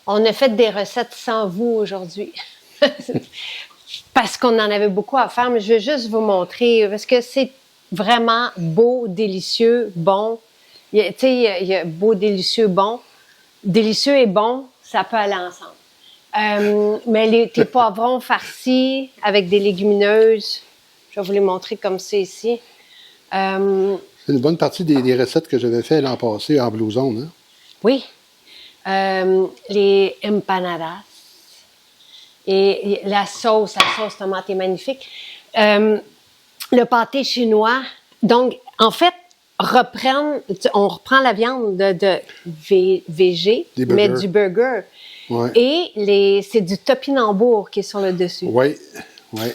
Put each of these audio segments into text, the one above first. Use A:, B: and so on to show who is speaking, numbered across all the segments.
A: On a fait des recettes sans vous aujourd'hui. Parce qu'on en avait beaucoup à faire, mais je vais juste vous montrer, parce que c'est vraiment beau, délicieux, bon. Tu sais, il y a beau, délicieux, bon. Délicieux et bon, ça peut aller ensemble. Mais tes poivrons farcis avec des légumineuses, je vais vous les montrer comme c'est ici.
B: C'est une bonne partie des recettes que j'avais fait l'an passé en Blue Zone. Hein?
A: Oui. Les empanadas. Et la sauce tomate est magnifique. Le pâté chinois. Donc, en fait, on reprend la viande de végé, mais du burger.
B: Ouais.
A: Et c'est du topinambour qui est sur le dessus.
B: Oui, oui.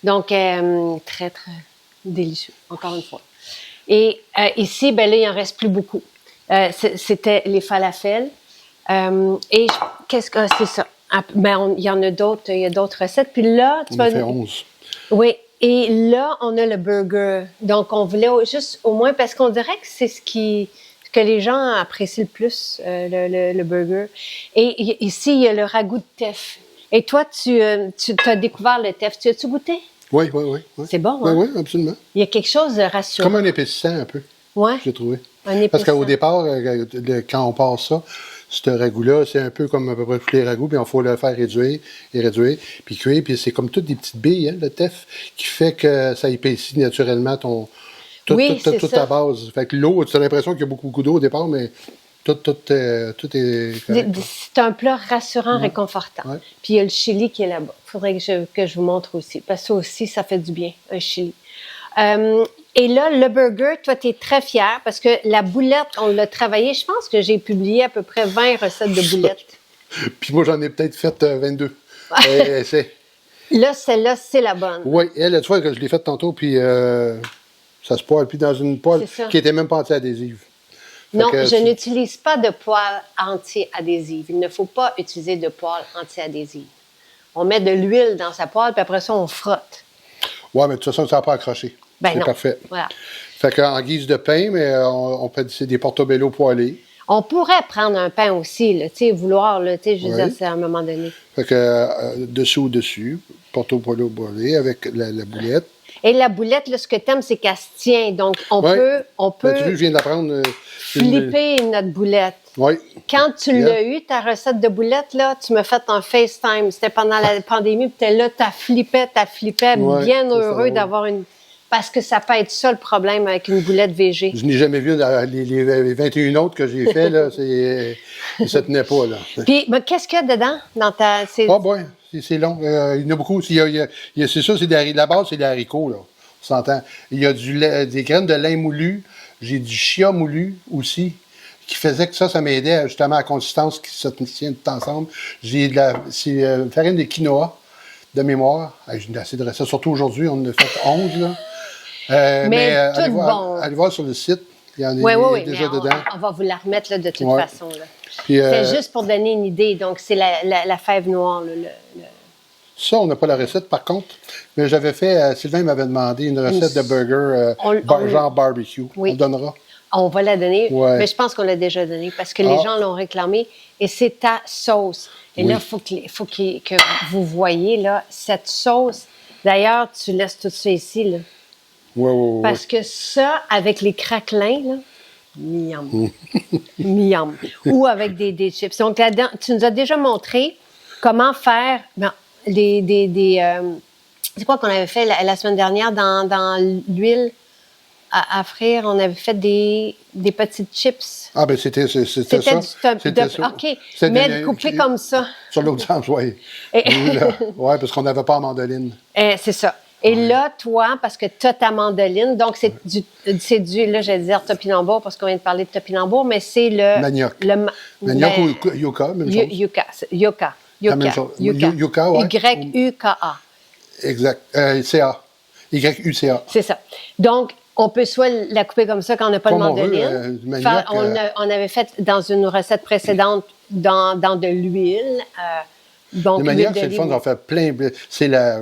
A: Donc, très, très délicieux, encore une fois. Et ici, ben là, il n'en reste plus beaucoup. C'était les falafels. C'est ça. Ben, il y en a d'autres, il y a d'autres recettes. Puis là,
B: on a fait 11.
A: Oui. Et là, on a le burger. Donc, on voulait juste au moins, parce qu'on dirait que c'est ce que les gens apprécient le plus, le burger. Et ici, il y a le ragoût de teff. Et toi, tu as découvert le teff. Tu as-tu goûté?
B: Oui.
A: C'est bon, hein?
B: Oui, absolument.
A: Il y a quelque chose de rassurant.
B: Comme un épaississant, un peu.
A: Oui.
B: J'ai trouvé.
A: Un épaississant.
B: Parce qu'au départ, quand on passe ça, ce ragoût-là, c'est un peu comme à peu près tous les ragoûts, puis il faut le faire réduire, puis cuire, puis c'est comme toutes des petites billes, hein, le teff, qui fait que ça épaissit naturellement toute ta base. Fait que l'eau, tu as l'impression qu'il y a beaucoup d'eau au départ, mais tout est correct.
A: C'est un plat rassurant, réconfortant.
B: Ouais.
A: Puis il y a le chili qui est là-bas. Il faudrait que je vous montre aussi, parce que ça aussi, ça fait du bien, un chili. Et là, le burger, toi, tu es très fier parce que la boulette, on l'a travaillé. Je pense que j'ai publié à peu près 20 recettes de boulettes.
B: Puis moi, j'en ai peut-être fait 22.
A: Là, celle-là, c'est la bonne.
B: Oui, elle, tu vois, que je l'ai faite tantôt, puis ça se poêle. Puis dans une poêle qui n'était même pas anti-adhésive.
A: Non, je n'utilise pas de poêle anti-adhésive. Il ne faut pas utiliser de poêle anti-adhésive. On met de l'huile dans sa poêle, puis après ça, on frotte.
B: Oui, mais de toute façon, ça n'a pas accroché.
A: Ben
B: c'est
A: non.
B: Parfait.
A: Voilà.
B: Fait qu'en guise de pain, mais on peut c'est des portobello poêlés.
A: On pourrait prendre un pain aussi, là, tu sais, vouloir, là, tu sais, je veux dire, c'est à un moment donné.
B: Fait que dessus, portobello poêlé avec la boulette.
A: Et la boulette, là, ce que tu aimes, c'est qu'elle se tient. Donc, on peut
B: Ben, tu vois, je viens d'apprendre.
A: Flipper notre boulette.
B: Oui.
A: Quand tu l'as eu, ta recette de boulette, là, tu m'as fait un FaceTime. C'était pendant la pandémie, puis t'es là, t'as flippé, bien heureux d'avoir une... Parce que ça peut être ça le problème avec une boulette végé.
B: Je n'ai jamais vu les 21 autres que j'ai fait, là, ça tenait pas, là.
A: Puis, ben, qu'est-ce qu'il y a dedans dans ta...
B: Ah, bon, c'est long. Il y en a beaucoup. C'est ça, la base, c'est des haricots, là. On s'entend. Il y a des graines de lin moulu. J'ai du chia moulu aussi, qui faisait que ça m'aidait justement à la consistance qui se tient tout ensemble. J'ai c'est farine de quinoa de mémoire. J'ai assez de recettes. Surtout aujourd'hui, on en a fait 11, là.
A: Mais
B: allez
A: tout
B: voir sur le site. Il y en a déjà dedans.
A: On va vous la remettre là, de toute façon. Là.
B: Puis,
A: c'est juste pour donner une idée. Donc, c'est la fève noire. Là,
B: Ça, on n'a pas la recette, par contre. Mais j'avais fait, Sylvain m'avait demandé une recette de burger genre barbecue. Oui. On le donnera.
A: On va la donner, mais je pense qu'on l'a déjà donnée parce que les gens l'ont réclamé. Et c'est ta sauce. Et là, il faut que vous voyez là, cette sauce. D'ailleurs, tu laisses tout ça ici. Là.
B: Oui.
A: Parce que ça, avec les craquelins, là, miam. Miam. Ou avec des chips. Donc, là-dedans, tu nous as déjà montré comment faire c'est quoi qu'on avait fait la semaine dernière dans l'huile à frire? On avait fait des petites chips.
B: Ah, ben c'était ça. C'était ça.
A: OK. Mais coupé comme ça.
B: Sur l'autre sens, oui. Oui, parce qu'on n'avait pas en mandoline.
A: C'est ça. Et là, toi, parce que tu as ta mandoline, donc c'est du, là, j'allais dire topinambour, parce qu'on vient de parler de topinambour, mais c'est le...
B: Manioc. Manioc ou yucca, même chose.
A: Yucca.
B: Yucca, oui.
A: Y-U-K-A.
B: Exact. C-A. Y-U-C-A.
A: C'est ça. Donc, on peut soit la couper comme ça quand on n'a pas de mandoline. On avait fait dans une recette précédente dans de l'huile. Donc,
B: de manière que
A: l'huile
B: c'est le fun,
A: d'olive.
B: j'en fais plein.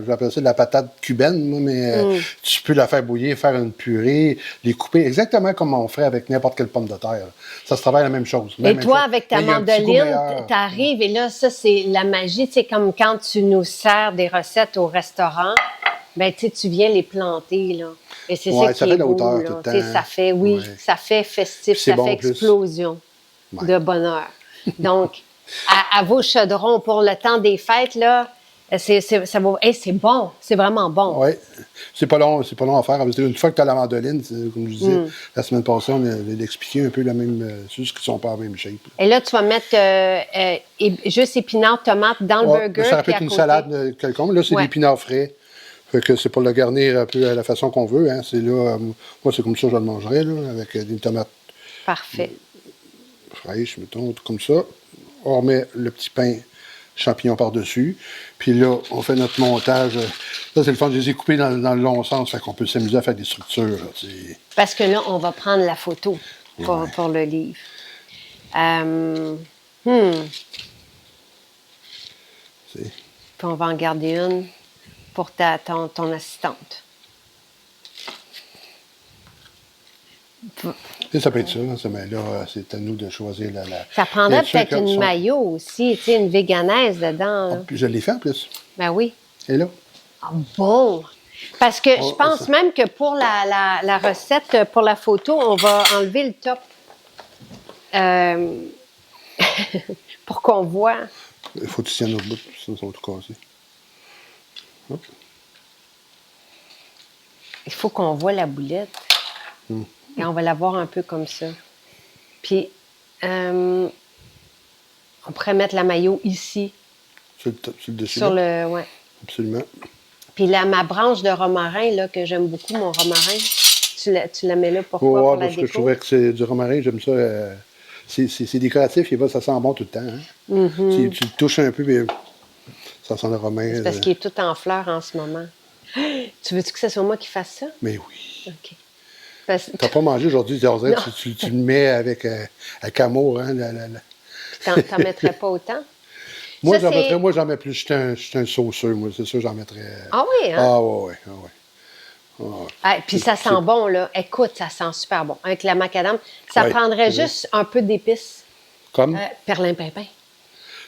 B: J'appelle ça de la patate cubaine, moi, mais tu peux la faire bouillir, faire une purée, les couper exactement comme on ferait avec n'importe quelle pomme de terre. Ça se travaille la même chose.
A: Et toi, avec ta
B: Mais il y a un petit goût
A: mandoline,
B: meilleur.
A: t'arrives et là, ça, c'est la magie. C'est comme quand tu nous sers des recettes au restaurant, ben, tu sais, tu viens les planter, là. Et c'est
B: Ouais,
A: ça
B: ça
A: qui
B: fait
A: est
B: de la
A: beau,
B: hauteur
A: là.
B: tout le
A: Tu sais,
B: temps.
A: ça fait, oui,
B: Ouais.
A: ça fait festif,
B: Puis c'est
A: ça
B: bon
A: fait
B: en plus.
A: explosion
B: Ouais.
A: de bonheur. Donc, à vos chaudrons pour le temps des fêtes, là, ça va, hey, c'est bon, c'est vraiment bon.
B: Oui, c'est pas long à faire. Une fois que tu as la mandoline, comme je disais, la semaine passée, on a expliqué un peu la même, c'est juste qu'ils sont pas en même shape.
A: Et là, tu vas mettre juste épinards, tomates dans le
B: Ouais,
A: burger,
B: ça
A: puis
B: peut
A: à
B: être une
A: côté.
B: salade quelconque. Là, c'est
A: Ouais.
B: des épinards frais. Fait que c'est pour le garnir un peu à la façon qu'on veut. Hein. C'est là, moi, c'est comme ça que je le mangerais, là, avec des tomates
A: Parfait.
B: fraîches, mettons, tout comme ça. On remet le petit pain champignon par-dessus. Puis là, on fait notre montage. Ça, c'est le fun. Je les ai coupés dans le long sens. Fait qu'on peut s'amuser à faire des structures. Là,
A: Parce que là, on va prendre la photo pour le livre.
B: C'est-
A: Puis on va en garder une pour ton assistante.
B: Ça peut être ça. Là, mais là, c'est à nous de choisir la.
A: Ça prendrait
B: Bien sûr
A: peut-être
B: que
A: une
B: son-
A: maillot aussi, tu sais, une véganaise dedans. Là.
B: Puis je l'ai fait en plus.
A: Ben oui.
B: Et là?
A: Ah, bon! Parce que je
B: Oh,
A: pense
B: ça-
A: même que pour la recette, pour la photo, on va enlever le top. Pour qu'on voit.
B: Il faut que tu tiennes l'autre bout, sinon ça va tout casser. Hop.
A: Il faut qu'on voit la boulette. Et on va la voir un peu comme ça. Puis, on pourrait mettre la maillot ici,
B: Sur le dessus.
A: sur
B: là.
A: le... Ouais.
B: Absolument.
A: Puis là, ma branche de romarin, là, que j'aime beaucoup, mon romarin, tu la mets là pourquoi?
B: Ouais,
A: Pour la
B: parce que je
A: déco?
B: trouvais que c'est du romarin, j'aime ça. C'est décoratif, et ça sent bon tout le temps. Hein? Tu le touches un peu, mais ça sent le romarin.
A: C'est parce qu'il est tout en fleurs en ce moment. Tu veux-tu que ce soit moi qui fasse ça?
B: Mais oui.
A: OK. Parce...
B: T'as pas mangé aujourd'hui, tu le mets avec amour. Hein,
A: T'en mettrais pas autant?
B: Moi,
A: Ça, c'est-
B: j'en mets plus. Je suis un sauceur, moi. C'est sûr, j'en mettrais.
A: Ah oui, hein?
B: Ah, ouais. Ah, ouais.
A: Ah, puis ça sent bon, là. Écoute, ça sent super bon. Avec la macadam, ça
B: Ouais,
A: prendrait
B: c'est vrai.
A: juste un peu d'épices.
B: Comme?
A: Perlimpinpin.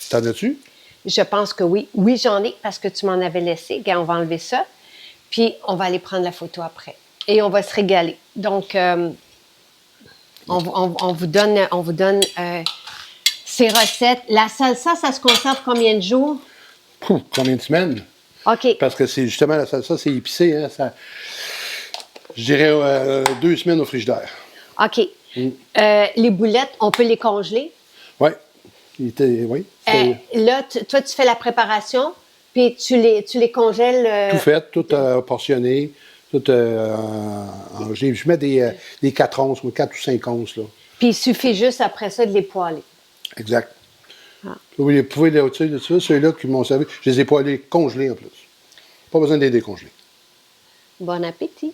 B: T'en as-tu?
A: Je pense que oui. Oui, j'en ai parce que tu m'en avais laissé. Regarde, on va enlever ça. Puis, on va aller prendre la photo après. Et on va se régaler. Donc, on vous donne ces recettes. La salsa, ça se conserve combien de jours?
B: Pouf, combien de semaines?
A: OK.
B: Parce que c'est justement la salsa, c'est épicé. Hein, je dirais 2 semaines au frigidaire.
A: OK. Les boulettes, on peut les congeler.
B: Oui. Oui.
A: Là, toi, tu fais la préparation, puis tu les congèles.
B: Tout fait, tout portionné. Tout, je mets des 4 onces, 4 ou 5 onces. Là.
A: Puis il suffit juste après ça de les poêler.
B: Exact. Vous pouvez les au-dessus de ça, ceux-là qui m'ont servi, je les ai poêlés congelés en plus. Pas besoin de les décongeler.
A: Bon appétit!